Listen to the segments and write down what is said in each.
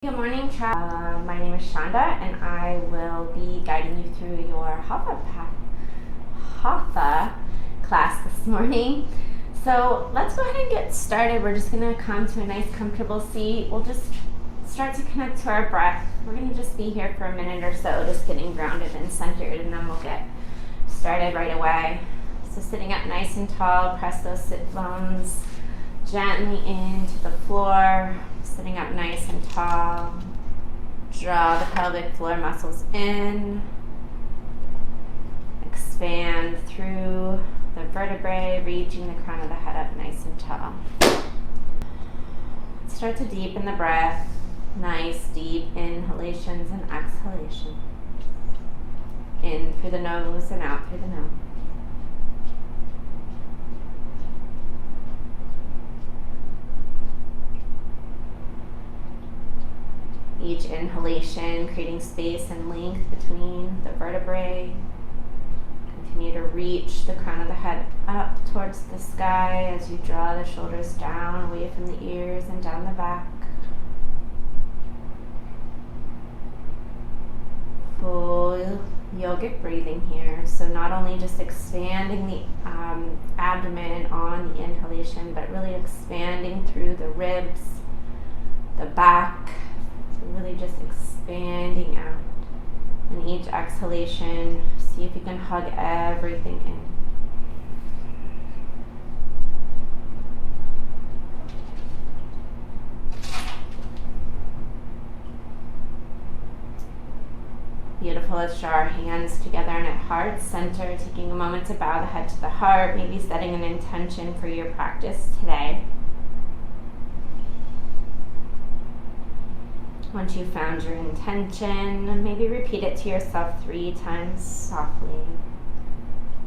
Good morning, my name is Shonda, and I will be guiding you through your Hatha class this morning. So let's go ahead and get started. We're just going to come to a nice comfortable seat. We'll just start to connect to our breath. We're going to just be here for a minute or so, just getting grounded and centered, and then we'll get started right away. So sitting up nice and tall, press those sit bones gently into the floor. Sitting up nice and tall. Draw the pelvic floor muscles in. Expand through the vertebrae, reaching the crown of the head up nice and tall. Start to deepen the breath. Nice deep inhalations and exhalations. In through the nose and out through the nose. Each inhalation creating space and length between the vertebrae. Continue to reach the crown of the head up towards the sky as you draw the shoulders down, away from the ears and down the back. Full yogic breathing here. So not only just expanding the abdomen on the inhalation, but really expanding through the ribs, the back. Really just expanding out. And each exhalation, see if you can hug everything in. Beautiful. Let's draw our hands together and at heart center, taking a moment to bow the head to the heart, maybe setting an intention for your practice today. Once you've found your intention, maybe repeat it to yourself 3 times softly.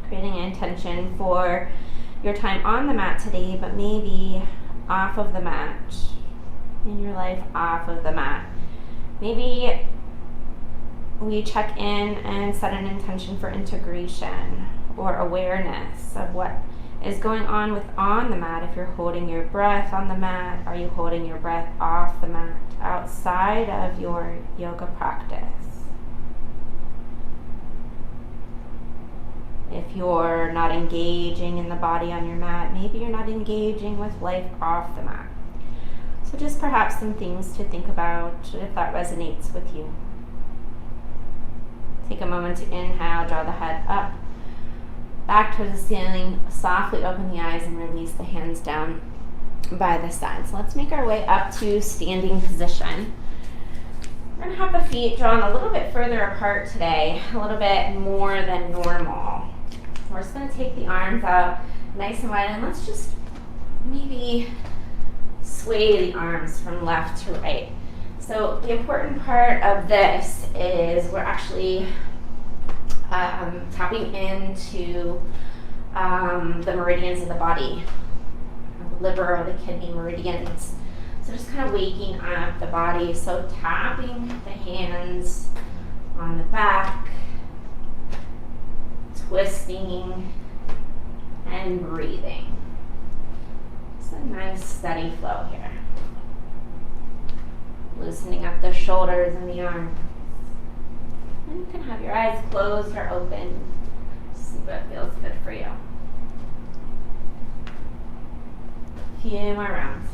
Creating an intention for your time on the mat today, but maybe off of the mat, in your life off of the mat. Maybe we check in and set an intention for integration or awareness of what is going on the mat. If you're holding your breath on the mat, are you holding your breath off the mat, outside of your yoga practice? If you're not engaging in the body on your mat, maybe you're not engaging with life off the mat. So just perhaps some things to think about if that resonates with you. Take a moment to inhale, draw the head up, back towards the ceiling, softly open the eyes and release the hands down by the sides. Let's make our way up to standing position. We're going to have the feet drawn a little bit further apart today, a little bit more than normal. We're just going to take the arms out nice and wide, and let's just maybe sway the arms from left to right. So the important part of this is we're actually tapping into the meridians of the body, the liver or the kidney meridians. So just kind of waking up the body. So tapping the hands on the back, twisting and breathing. It's a nice steady flow here. Loosening up the shoulders and the arms. And you can have your eyes closed or open. See what feels good for you. A few more rounds.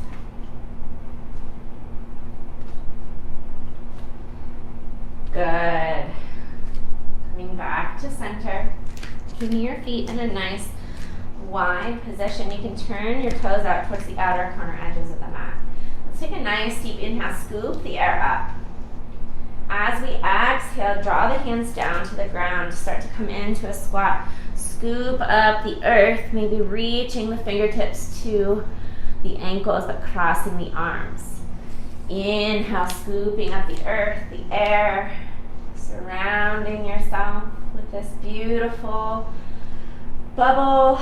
Good. Coming back to center. Keeping your feet in a nice wide position. You can turn your toes out towards the outer corner edges of the mat. Let's take a nice deep inhale. Scoop the air up. As we exhale, draw the hands down to the ground. Start to come into a squat. Scoop up the earth, maybe reaching the fingertips to the ankles, but crossing the arms. Inhale, scooping up the earth, the air, surrounding yourself with this beautiful bubble.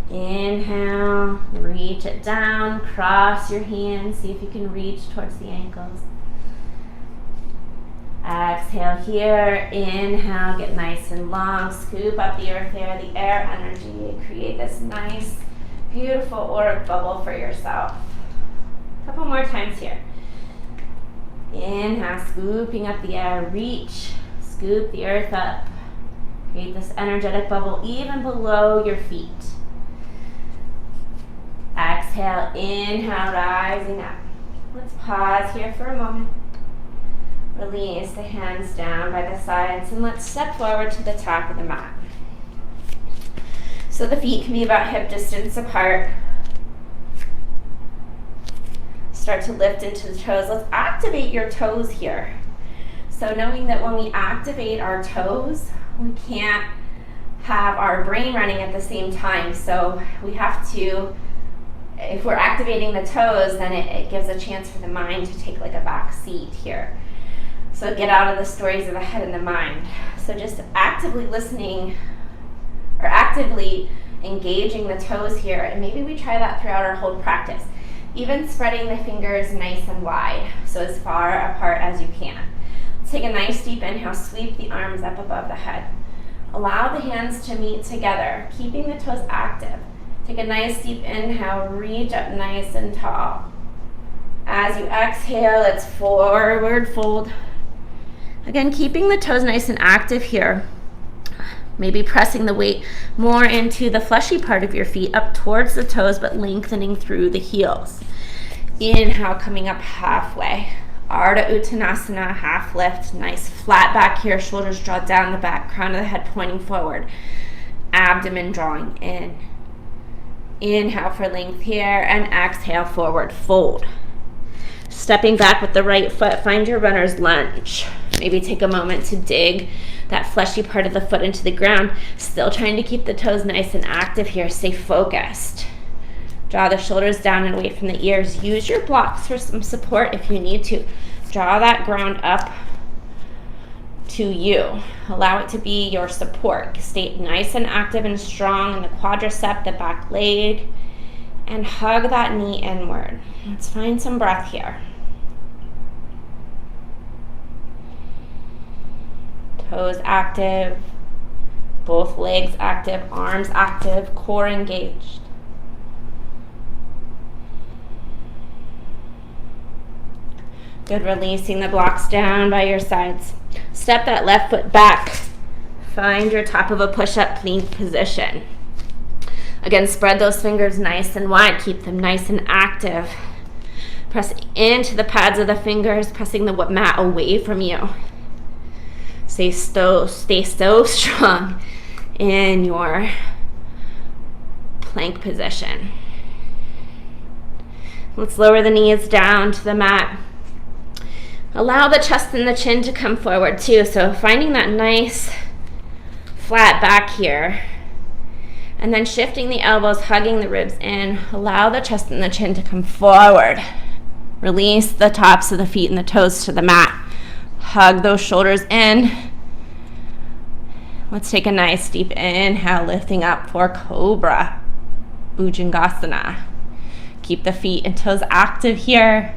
Inhale, reach it down, cross your hands, see if you can reach towards the ankles. Exhale here, inhale, get nice and long, scoop up the earth there, the air energy, create this nice, beautiful auric bubble for yourself. Couple more times here. Inhale, scooping up the air, reach, scoop the earth up. Create this energetic bubble even below your feet. Exhale, inhale, rising up. Let's pause here for a moment. Release the hands down by the sides and let's step forward to the top of the mat. So the feet can be about hip distance apart. Start to lift into the toes. Let's activate your toes here. So knowing that when we activate our toes, we can't have our brain running at the same time. So we have to, if we're activating the toes, then it gives a chance for the mind to take like a back seat here. So get out of the stories of the head and the mind. So just actively listening or actively engaging the toes here, and maybe we try that throughout our whole practice. Even spreading the fingers nice and wide, so as far apart as you can. Let's take a nice deep inhale, sweep the arms up above the head. Allow the hands to meet together, keeping the toes active. Take a nice deep inhale, reach up nice and tall. As you exhale, let's forward fold. Again, keeping the toes nice and active here. Maybe pressing the weight more into the fleshy part of your feet up towards the toes, but lengthening through the heels. Inhale, coming up halfway. Ardha Uttanasana, half lift. Nice flat back here, shoulders draw down the back, crown of the head pointing forward. Abdomen drawing in. Inhale for length here, and exhale, forward fold. Stepping back with the right foot, find your runner's lunge. Maybe take a moment to dig that fleshy part of the foot into the ground. Still trying to keep the toes nice and active here. Stay focused. Draw the shoulders down and away from the ears. Use your blocks for some support if you need to. Draw that ground up to you. Allow it to be your support. Stay nice and active and strong in the quadricep, the back leg, and hug that knee inward. Let's find some breath here. Toes active, both legs active, arms active, core engaged. Good, releasing the blocks down by your sides. Step that left foot back. Find your top of a push-up plank position. Again, spread those fingers nice and wide. Keep them nice and active. Press into the pads of the fingers, pressing the mat away from you. Stay so strong in your plank position. Let's lower the knees down to the mat. Allow the chest and the chin to come forward too. So finding that nice flat back here. And then shifting the elbows, hugging the ribs in. Allow the chest and the chin to come forward. Release the tops of the feet and the toes to the mat. Hug those shoulders in. Let's take a nice deep inhale, lifting up for Cobra Bhujangasana. Keep the feet and toes active here.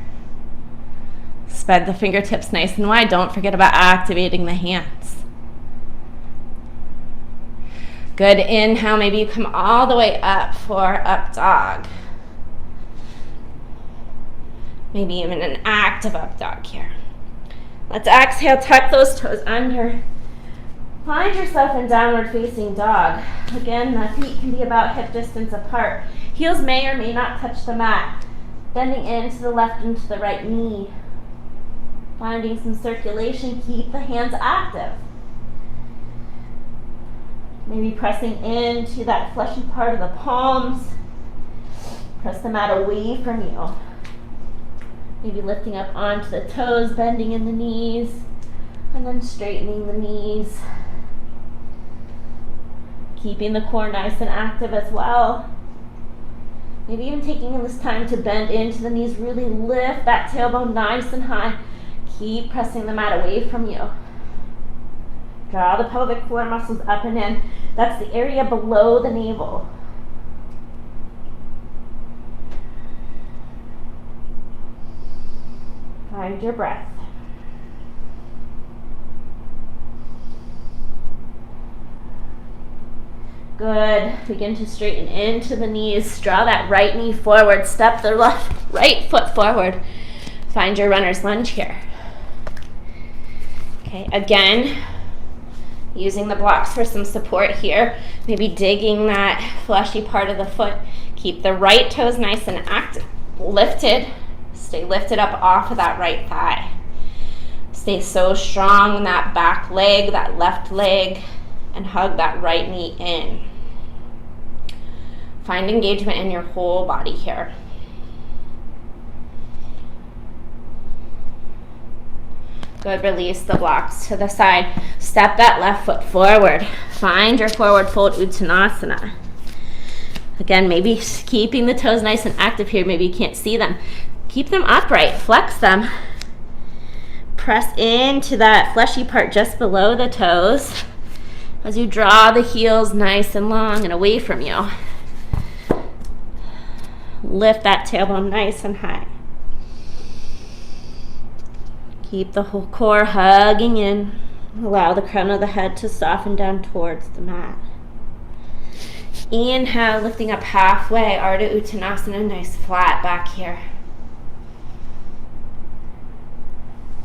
Spread the fingertips nice and wide. Don't forget about activating the hands. Good, inhale, maybe you come all the way up for up dog. Maybe even an active up dog here. Let's exhale, tuck those toes under. Find yourself in downward facing dog. Again, the feet can be about hip distance apart. Heels may or may not touch the mat. Bending into the left and to the right knee. Finding some circulation, keep the hands active. Maybe pressing into that fleshy part of the palms. Press the mat away from you. Maybe lifting up onto the toes, bending in the knees, and then straightening the knees. Keeping the core nice and active as well. Maybe even taking this time to bend into the knees, really lift that tailbone nice and high. Keep pressing the mat away from you. Draw the pelvic floor muscles up and in. That's the area below the navel. Find your breath. Good. Begin to straighten into the knees. Draw that right knee forward. Step the right foot forward. Find your runner's lunge here. Okay, again, using the blocks for some support here. Maybe digging that fleshy part of the foot. Keep the right toes nice and lifted. Stay lifted up off of that right thigh. Stay so strong in that back leg, that left leg, and hug that right knee in. Find engagement in your whole body here. Good, release the blocks to the side. Step that left foot forward. Find your forward fold Uttanasana. Again, maybe keeping the toes nice and active here. Maybe you can't see them. Keep them upright, flex them. Press into that fleshy part just below the toes as you draw the heels nice and long and away from you. Lift that tailbone nice and high. Keep the whole core hugging in. Allow the crown of the head to soften down towards the mat. Inhale, lifting up halfway, Ardha Uttanasana, nice flat back here.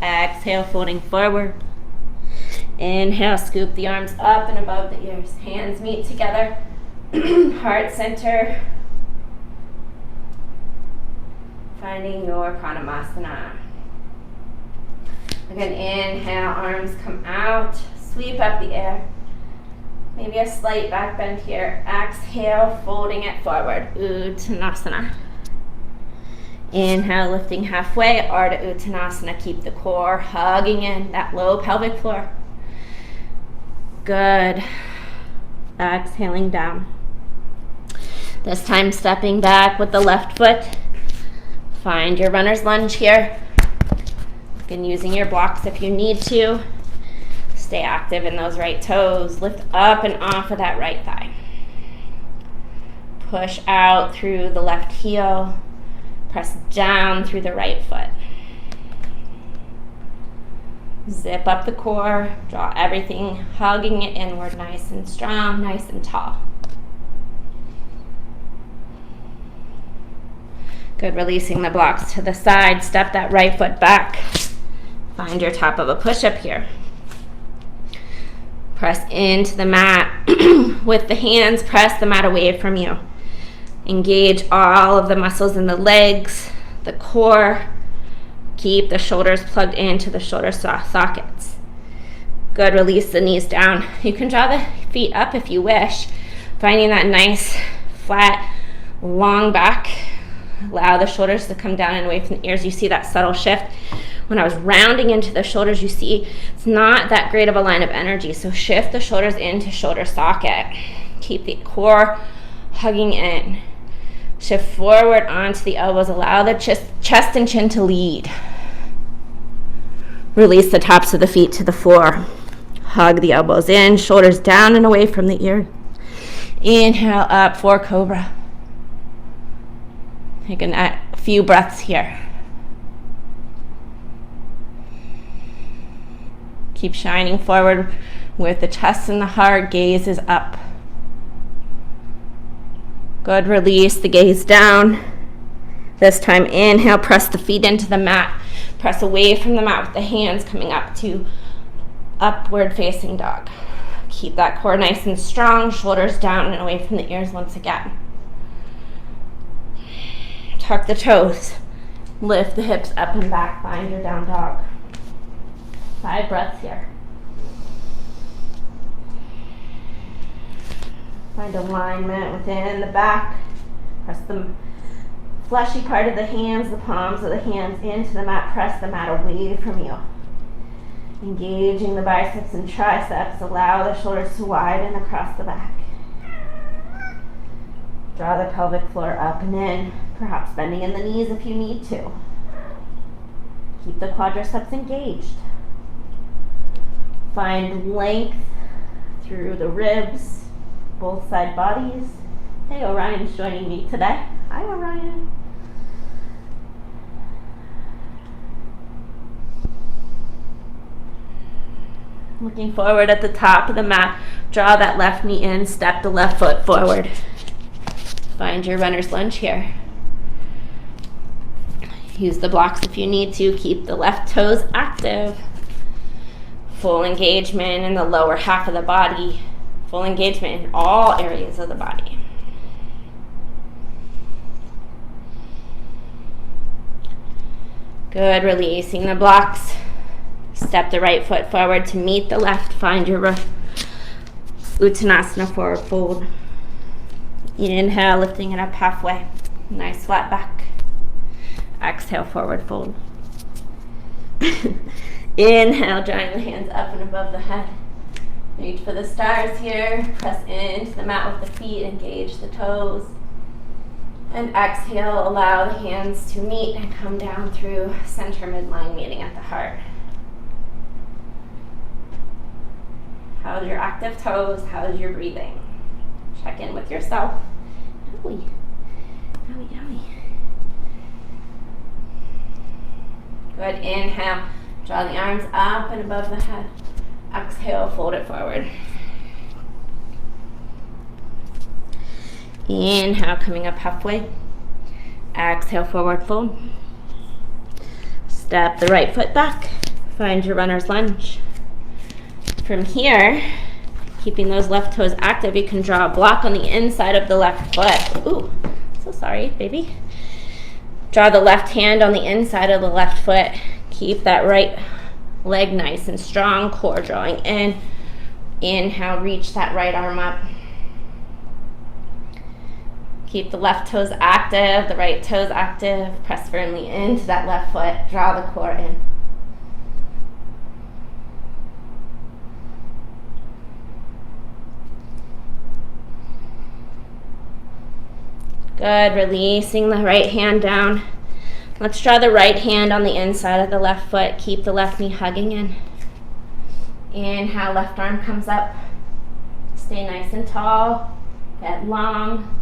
Exhale, folding forward. Inhale, scoop the arms up and above the ears. Hands meet together. Heart center. Finding your Pranamasana. Again, inhale, arms come out. Sweep up the air. Maybe a slight back bend here. Exhale, folding it forward. Uttanasana. Inhale, lifting halfway, Ardha Uttanasana. Keep the core hugging in, that low pelvic floor. Good. Exhaling down. This time stepping back with the left foot. Find your runner's lunge here. Again, using your blocks if you need to. Stay active in those right toes. Lift up and off of that right thigh. Push out through the left heel. Press down through the right foot. Zip up the core. Draw everything, hugging it inward, nice and strong, nice and tall. Good, releasing the blocks to the side. Step that right foot back. Find your top of a push-up here. Press into the mat. With the hands, press the mat away from you. Engage all of the muscles in the legs, the core. Keep the shoulders plugged into the shoulder sockets. Good, release the knees down. You can draw the feet up if you wish. Finding that nice, flat, long back. Allow the shoulders to come down and away from the ears. You see that subtle shift. When I was rounding into the shoulders, you see it's not that great of a line of energy. So shift the shoulders into shoulder socket. Keep the core hugging in. Shift forward onto the elbows. Allow the chest and chin to lead. Release the tops of the feet to the floor. Hug the elbows in, shoulders down and away from the ear. Inhale up for Cobra. Take a few breaths here. Keep shining forward with the chest and the heart. Gaze is up. Good, release the gaze down. This time, inhale, press the feet into the mat. Press away from the mat with the hands coming up to upward facing dog. Keep that core nice and strong, shoulders down and away from the ears once again. Tuck the toes. Lift the hips up and back. Find your down dog. 5 breaths here. Find alignment within the back. Press the fleshy part of the hands, the palms of the hands into the mat. Press the mat away from you. Engaging the biceps and triceps. Allow the shoulders to widen across the back. Draw the pelvic floor up and in. Perhaps bending in the knees if you need to. Keep the quadriceps engaged. Find length through the ribs, both side bodies. Hey, Orion's joining me today. Hi, Orion. Looking forward at the top of the mat. Draw that left knee in, step the left foot forward. Find your runner's lunge here. Use the blocks if you need to. Keep the left toes active. Full engagement in the lower half of the body. Full engagement in all areas of the body. Good, releasing the blocks. Step the right foot forward to meet the left. Find your Uttanasana, forward fold. Inhale, lifting it up halfway. Nice flat back. Exhale, forward fold. Inhale, drawing the hands up and above the head. Reach for the stars here. Press into the mat with the feet. Engage the toes. And exhale, allow the hands to meet and come down through center midline, meeting at the heart. How's your active toes? How's your breathing? Check in with yourself. Owie. Owie, owie. Good, inhale. Draw the arms up and above the head. Exhale, fold it forward. Inhale, coming up halfway. Exhale, forward fold. Step the right foot back. Find your runner's lunge. From here, keeping those left toes active, you can draw a block on the inside of the left foot. Ooh, so sorry, baby. Draw the left hand on the inside of the left foot. Keep that right leg nice and strong, core drawing in. Inhale, reach that right arm up. Keep the left toes active, the right toes active. Press firmly into that left foot. Draw the core in. Good, releasing the right hand down. Let's draw the right hand on the inside of the left foot. Keep the left knee hugging in. Inhale, left arm comes up. Stay nice and tall, head long.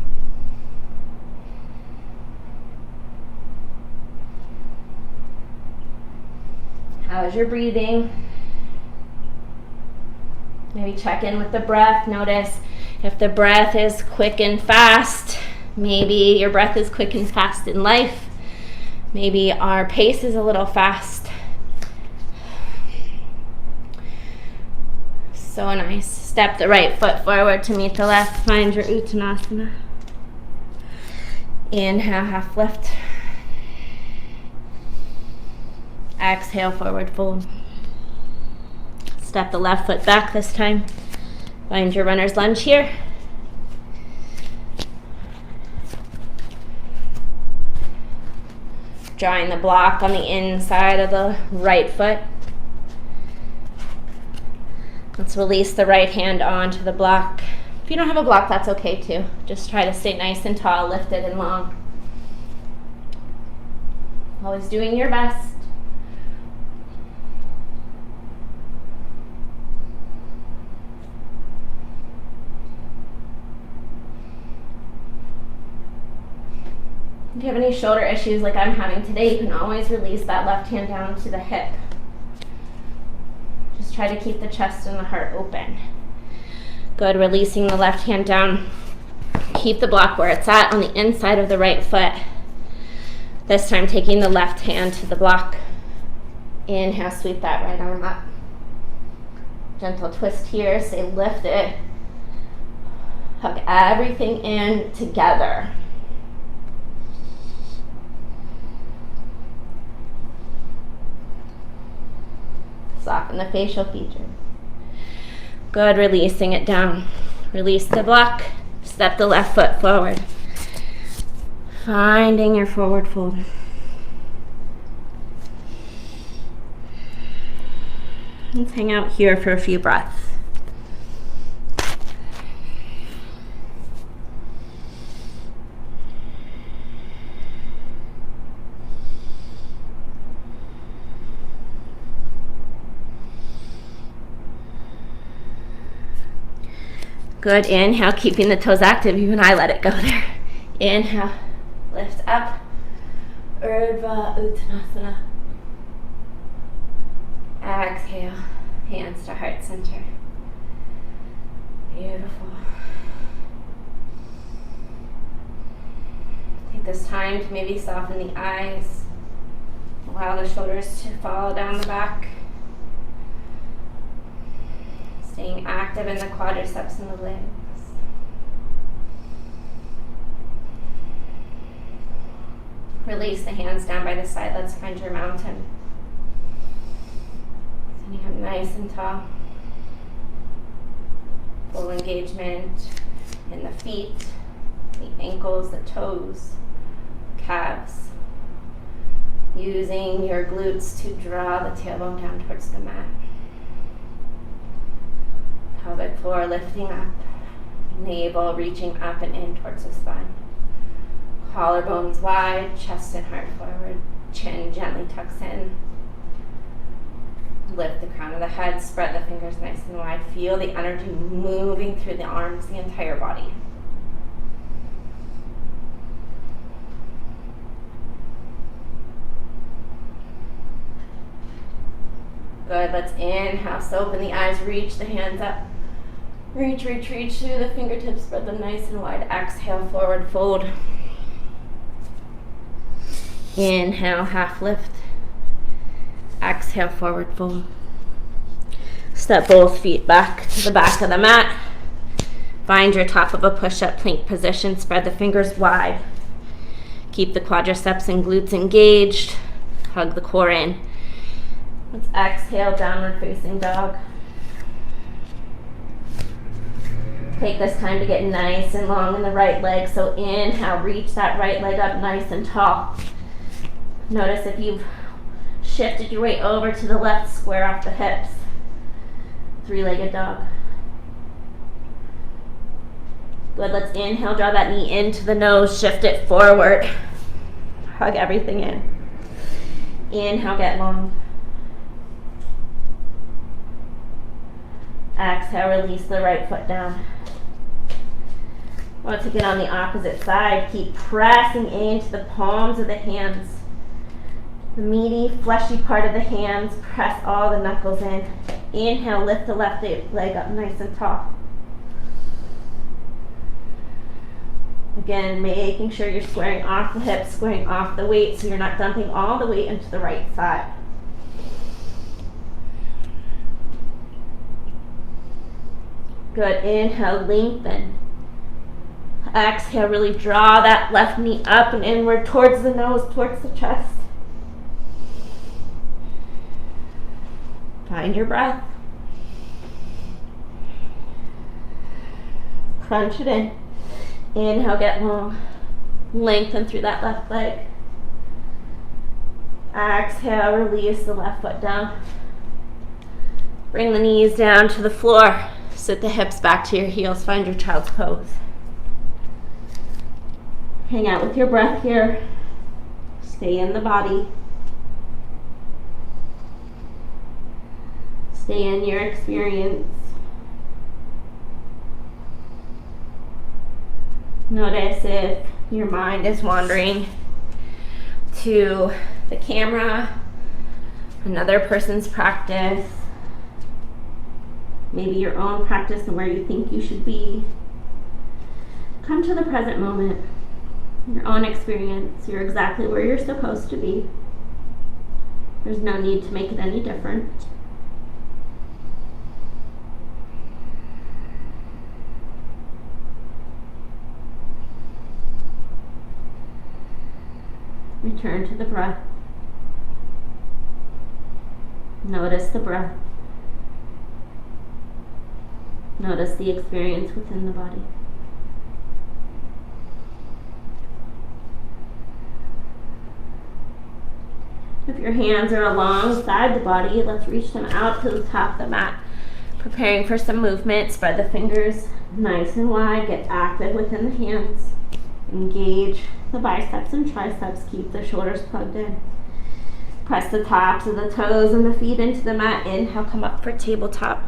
How's your breathing? Maybe check in with the breath. Notice if the breath is quick and fast. Maybe your breath is quick and fast in life. Maybe our pace is a little fast. So nice. Step the right foot forward to meet the left. Find your Uttanasana. Inhale, half lift. Exhale, forward fold. Step the left foot back this time. Find your runner's lunge here. Drawing the block on the inside of the right foot. Let's release the right hand onto the block. If you don't have a block, that's okay too. Just try to stay nice and tall, lifted and long. Always doing your best. If you have any shoulder issues like I'm having today, you can always release that left hand down to the hip. Just try to keep the chest and the heart open. Good, releasing the left hand down. Keep the block where it's at on the inside of the right foot. This time taking the left hand to the block. Inhale, sweep that right arm up. Gentle twist here, stay lifted. Hug everything in together. Soften the facial features. Good, releasing it down. Release the block. Step the left foot forward. Finding your forward fold. Let's hang out here for a few breaths. Good, inhale, keeping the toes active. Even I let it go there. Inhale, lift up. Urdhva Uttanasana. Exhale, hands to heart center. Beautiful. Take this time to maybe soften the eyes. Allow the shoulders to fall down the back. Staying active in the quadriceps and the legs. Release the hands down by the side. Let's find your mountain. Sitting up nice and tall. Full engagement in the feet, the ankles, the toes, calves. Using your glutes to draw the tailbone down towards the mat. Pelvic floor lifting up. Navel reaching up and in towards the spine. Collarbones wide, chest and heart forward. Chin gently tucks in. Lift the crown of the head, spread the fingers nice and wide. Feel the energy moving through the arms, the entire body. Good, let's inhale, so open the eyes, reach the hands up. Reach through the fingertips, spread them nice and wide. Exhale, forward fold. Inhale, half lift. Exhale, forward fold. Step both feet back to the back of the mat. Find your top of a push-up plank position. Spread the fingers wide. Keep the quadriceps and glutes engaged. Hug the core in. Let's exhale, downward facing dog. Take this time to get nice and long in the right leg. So inhale, reach that right leg up nice and tall. Notice if you've shifted your weight over to the left, square off the hips. Three-legged dog. Good, let's inhale, draw that knee into the nose, shift it forward. Hug everything in. Inhale, get long. Exhale, release the right foot down. I want to take it on the opposite side. Keep pressing into the palms of the hands. The meaty, fleshy part of the hands. Press all the knuckles in. Inhale, lift the left leg up nice and tall. Again, making sure you're squaring off the hips, squaring off the weight so you're not dumping all the weight into the right side. Good, inhale, lengthen. Exhale, really draw that left knee up and inward towards the nose, towards the chest. Find your breath. Crunch it in. Inhale, get long. Lengthen through that left leg. Exhale, release the left foot down. Bring the knees down to the floor. Sit the hips back to your heels. Find your child's pose. Hang out with your breath here. Stay in the body. Stay in your experience. Notice if your mind is wandering to the camera, another person's practice, maybe your own practice and where you think you should be. Come to the present moment, your own experience. You're exactly where you're supposed to be. There's no need to make it any different. Return to the breath. Notice the breath. Notice the experience within the body. If your hands are alongside the body, let's reach them out to the top of the mat. Preparing for some movement, spread the fingers nice and wide, get active within the hands. Engage the biceps and triceps, keep the shoulders plugged in. Press the tops of the toes and the feet into the mat. Inhale, come up for tabletop.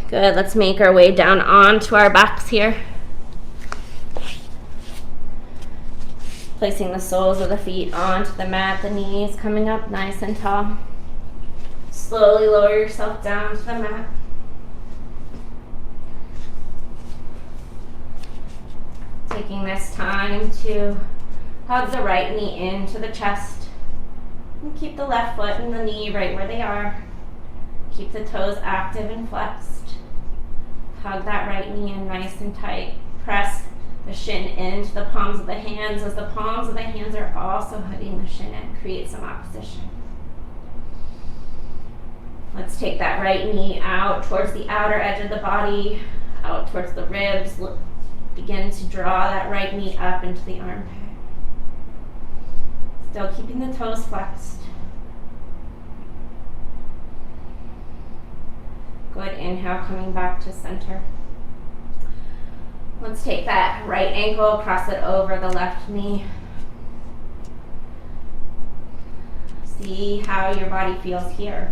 Good, let's make our way down onto our backs here. Placing the soles of the feet onto the mat, the knees coming up nice and tall. Slowly lower yourself down to the mat. Taking this time to hug the right knee into the chest. And keep the left foot and the knee right where they are. Keep the toes active and flexed. Hug that right knee in nice and tight. Press the shin into the palms of the hands as the palms of the hands are also hugging the shin in. Create some opposition. Let's take that right knee out towards the outer edge of the body, out towards the ribs. Begin to draw that right knee up into the armpit. Still keeping the toes flexed. Good, inhale, coming back to center. Let's take that right ankle, cross it over the left knee. See how your body feels here.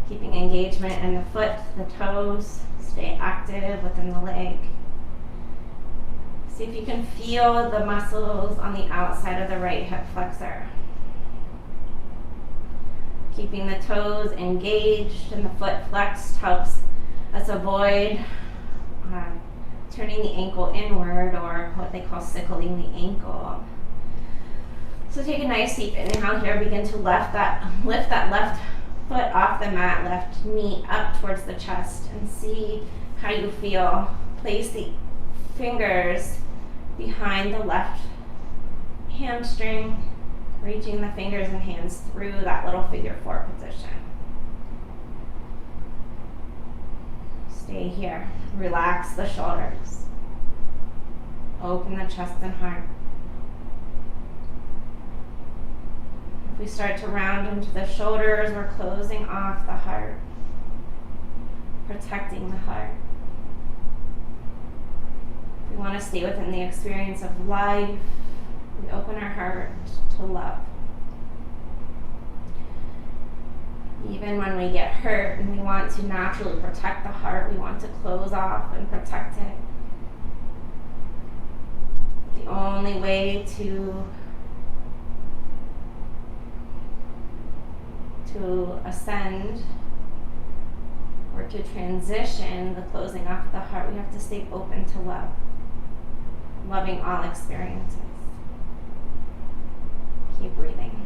Keeping engagement in the foot, the toes, stay active within the leg. See if you can feel the muscles on the outside of the right hip flexor. Keeping the toes engaged and the foot flexed helps us avoid turning the ankle inward, or what they call sickling the ankle. So take a nice deep inhale here. Begin to lift that left foot off the mat, left knee up towards the chest, and see how you feel. Place the fingers behind the left hamstring, reaching the fingers and hands through that little figure four position. Stay here. Relax the shoulders. Open the chest and heart. If we start to round into the shoulders, we're closing off the heart, protecting the heart. We want to stay within the experience of life. We open our heart to love. Even when we get hurt and we want to naturally protect the heart, we want to close off and protect it. The only way to ascend or to transition the closing off of the heart, we have to stay open to love. Loving all experiences. Keep breathing.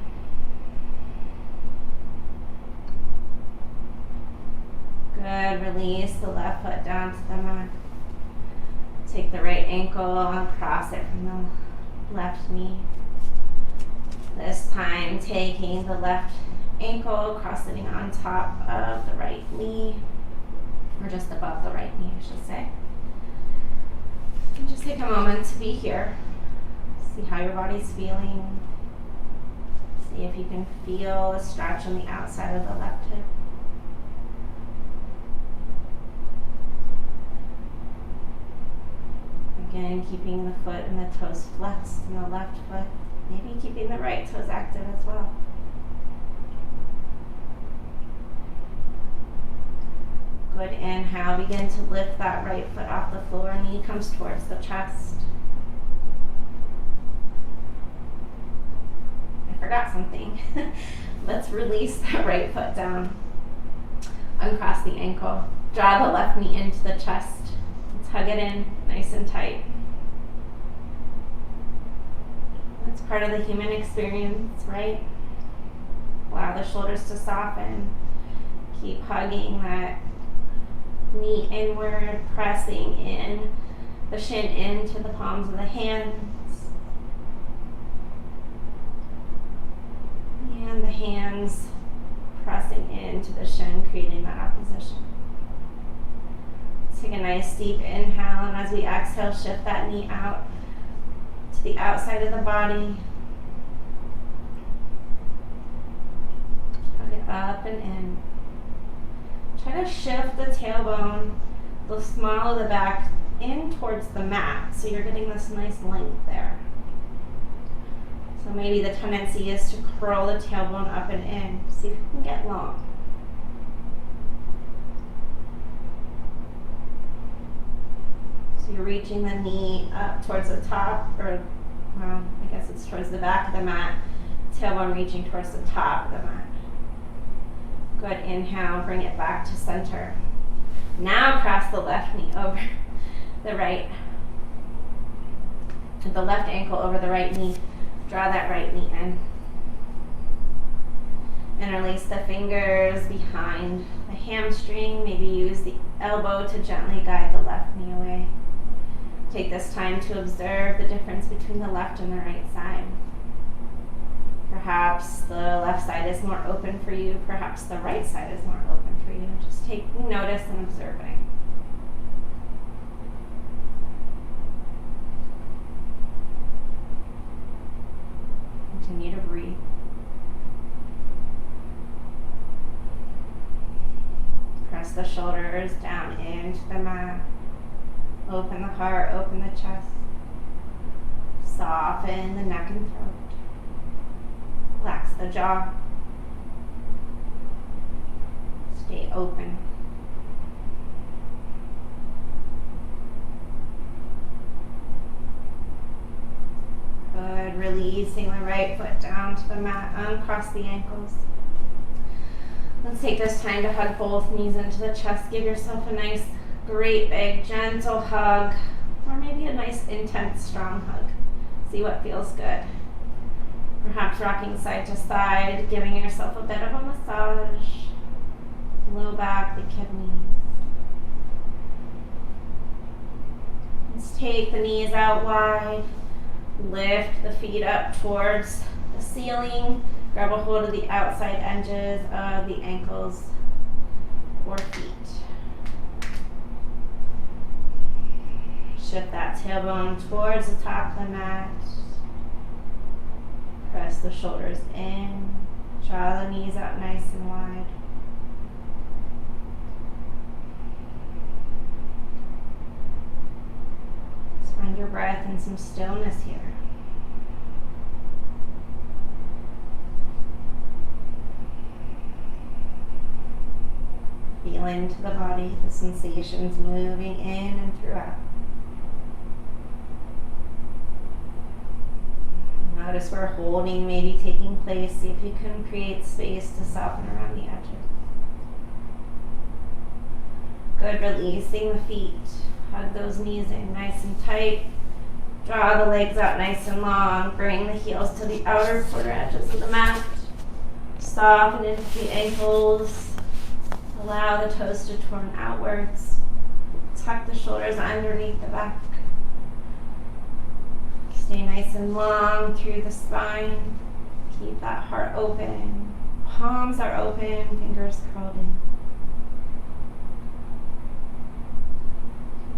Good. Release the left foot down to the mat. Take the right ankle and cross it from the left knee. This time taking the left ankle, crossing it on top of the right knee, or just above the right knee, I should say. And just take a moment to be here. See how your body's feeling. See if you can feel a stretch on the outside of the left hip. Again, keeping the foot and the toes flexed in the left foot. Maybe keeping the right toes active as well. Good, inhale, begin to lift that right foot off the floor, knee comes towards the chest. I forgot something. Let's release that right foot down. Uncross the ankle. Draw the left knee into the chest. Let's hug it in, nice and tight. That's part of the human experience, right? Allow the shoulders to soften. Keep hugging that knee inward, pressing in the shin into the palms of the hands. And the hands pressing into the shin, creating that opposition. Take a nice deep inhale, and as we exhale, shift that knee out to the outside of the body. Hug it up and in. Try to shift the tailbone, the small of the back, in towards the mat, so you're getting this nice length there. So maybe the tendency is to curl the tailbone up and in. See if you can get long. So you're reaching the knee up towards the top, or well, I guess it's towards the back of the mat. Tailbone reaching towards the top of the mat. Good, inhale, bring it back to center. Now cross the left knee over the right. the left ankle over the right knee. Draw that right knee in. Interlace the fingers behind the hamstring. Maybe use the elbow to gently guide the left knee away. Take this time to observe the difference between the left and the right side. Perhaps the left side is more open for you. Perhaps the right side is more open for you. Just taking notice and observing. Continue to breathe. Press the shoulders down into the mat. Open the heart, open the chest. Soften the neck and throat. Relax the jaw. Stay open. Good. Releasing the right foot down to the mat. Uncross the ankles. Let's take this time to hug both knees into the chest. Give yourself a nice, great, big, gentle hug. Or maybe a nice, intense, strong hug. See what feels good. Perhaps rocking side to side, giving yourself a bit of a massage. Low back, the kidneys. Let's take the knees out wide. Lift the feet up towards the ceiling. Grab a hold of the outside edges of the ankles or feet. Shift that tailbone towards the top of the mat. Press the shoulders in. Draw the knees out nice and wide. Just find your breath and some stillness here. Feel into the body, the sensations moving in and throughout. Notice where holding may be taking place. See if you can create space to soften around the edges. Good, releasing the feet. Hug those knees in nice and tight. Draw the legs out nice and long. Bring the heels to the outer quarter edges of the mat. Soften into the ankles. Allow the toes to turn outwards. Tuck the shoulders underneath the back. Stay nice and long through the spine. Keep that heart open. Palms are open, fingers curled in.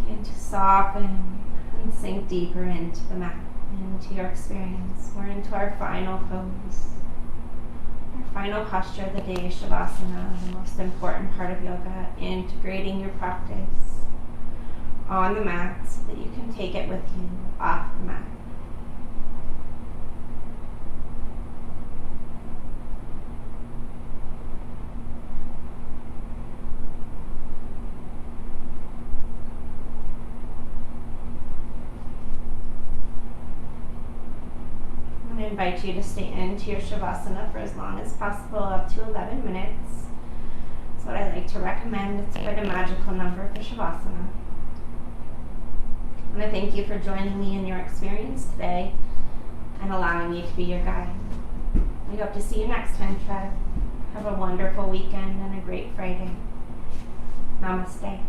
Begin to soften and sink deeper into the mat, into your experience. We're into our final pose. Our final posture of the day, Shavasana, the most important part of yoga, integrating your practice on the mat so that you can take it with you off the mat. I invite you to stay into your Shavasana for as long as possible, up to 11 minutes. That's what I like to recommend. It's quite a magical number for Shavasana. I want to thank you for joining me in your experience today and allowing me to be your guide. We hope to see you next time, Trev. Have a wonderful weekend and a great Friday. Namaste.